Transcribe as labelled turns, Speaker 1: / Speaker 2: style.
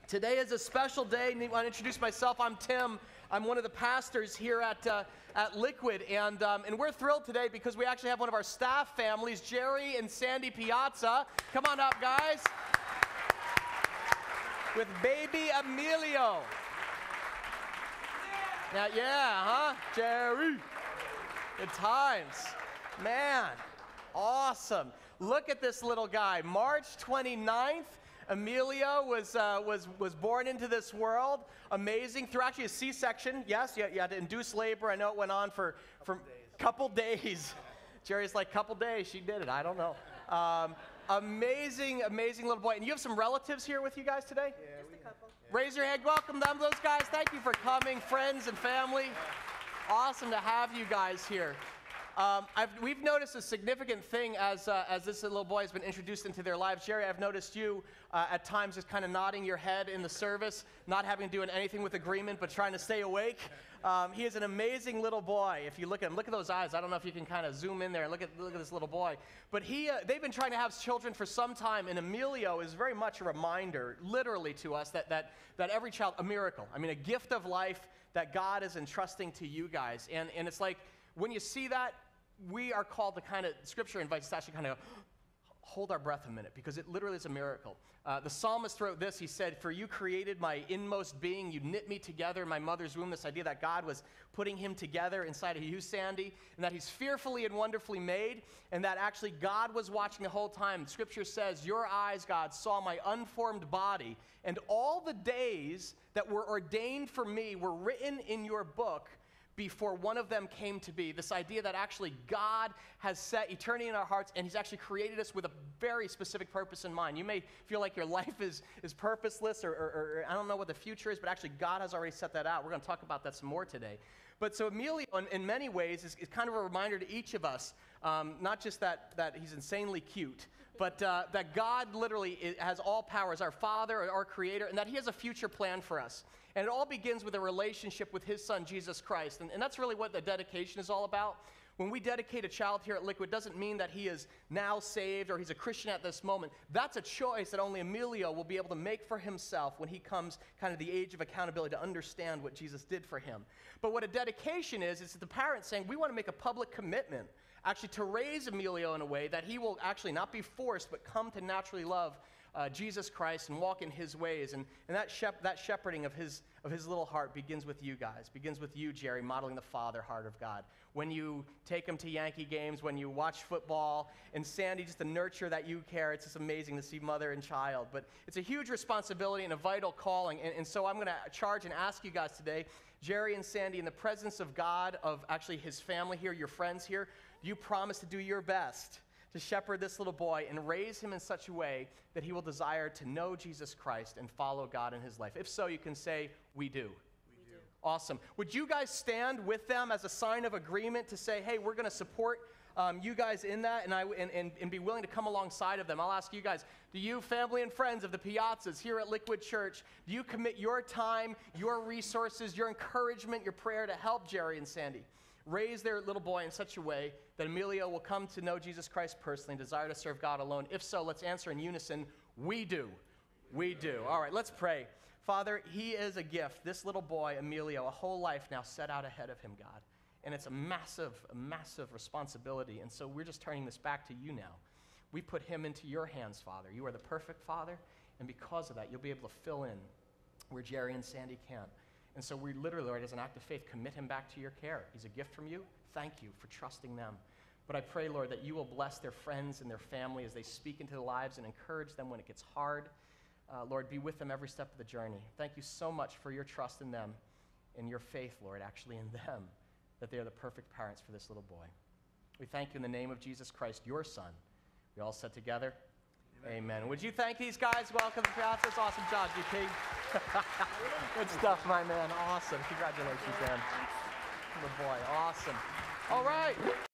Speaker 1: Today is a special day. I want to introduce myself. I'm Tim. I'm one of the pastors here at Liquid, and we're thrilled today because we actually have one of our staff families, Jerry and Sandy Piazza. Come on up, guys. With baby Emilio. Now, yeah, huh? Jerry. Good times. Man, awesome. Look at this little guy. March 29th. Emilio was born into this world. Amazing. Through actually a C-section. Yes, you had to induce labor. I know it went on for a couple days. Jerry's like, couple days. She did it. I don't know. Amazing, amazing little boy. And you have some relatives here with you guys today?
Speaker 2: Yeah, just a couple.
Speaker 1: Raise your hand. Welcome them, those guys. Thank you for coming, friends and family. Awesome to have you guys here. We've noticed a significant thing as this little boy has been introduced into their lives. Jerry, I've noticed you at times just kind of nodding your head in the service, not having to do anything with agreement, but trying to stay awake. He is an amazing little boy. If you look at him, look at those eyes. I don't know if you can kind of zoom in there and look at this little boy. But they've been trying to have children for some time, and Emilio is very much a reminder, literally to us, that every child, a miracle. I mean, a gift of life that God is entrusting to you guys. And it's like, when you see that, we are called to kind of, Scripture invites us to actually kind of hold our breath a minute, because it literally is a miracle. The psalmist wrote this. He said, "For you created my inmost being. You knit me together in my mother's womb." This idea that God was putting him together inside of you, Sandy, and that he's fearfully and wonderfully made, and that actually God was watching the whole time. Scripture says, "Your eyes, God, saw my unformed body, and all the days that were ordained for me were written in your book before one of them came to be." This idea that actually God has set eternity in our hearts, and he's actually created us with a very specific purpose in mind. You may feel like your life is purposeless, or I don't know what the future is, but actually God has already set that out. We're going to talk about that some more today. But so Emilio, in many ways, is kind of a reminder to each of us, not just that he's insanely cute, but that God literally has all power as our Father, our Creator, and that he has a future plan for us. And it all begins with a relationship with his Son, Jesus Christ. And that's really what the dedication is all about. When we dedicate a child here at Liquid, it doesn't mean that he is now saved or he's a Christian at this moment. That's a choice that only Emilio will be able to make for himself when he comes kind of the age of accountability to understand what Jesus did for him. But what a dedication is the parents saying, we want to make a public commitment actually to raise Emilio in a way that he will actually not be forced, but come to naturally love Jesus Christ and walk in his ways. And that shepherding of his little heart begins with you guys, begins with you, Jerry, modeling the father heart of God. When you take him to Yankee games, when you watch football, and Sandy, just the nurture that you care, it's just amazing to see mother and child. But it's a huge responsibility and a vital calling. And so I'm going to charge and ask you guys today, Jerry and Sandy, in the presence of God, of actually his family here, your friends here, do you promise to do your best to shepherd this little boy and raise him in such a way that he will desire to know Jesus Christ and follow God in his life? If so, you can say, we do. We do. Awesome. Would you guys stand with them as a sign of agreement to say, hey, we're going to support you guys in that, and be willing to come alongside of them? I'll ask you guys, do you, family and friends of the Piazzas here at Liquid Church, do you commit your time, your resources, your encouragement, your prayer to help Jerry and Sandy raise their little boy in such a way that Emilio will come to know Jesus Christ personally and desire to serve God alone? If so, let's answer in unison, we do. We do. All right, let's pray. Father, he is a gift. This little boy, Emilio, a whole life now set out ahead of him, God. And it's a massive responsibility. And so we're just turning this back to you now. We put him into your hands, Father. You are the perfect Father. And because of that, you'll be able to fill in where Jerry and Sandy can't. And so we literally, Lord, as an act of faith, commit him back to your care. He's a gift from you. Thank you for trusting them. But I pray, Lord, that you will bless their friends and their family as they speak into their lives and encourage them when it gets hard. Lord, be with them every step of the journey. Thank you so much for your trust in them and your faith, Lord, actually in them, that they are the perfect parents for this little boy. We thank you in the name of Jesus Christ, your Son. We all said together, amen. Would you thank these guys? Welcome to Piazza. Awesome job, GP. Good stuff, my man. Awesome. Congratulations, man. Good boy. Awesome. All right.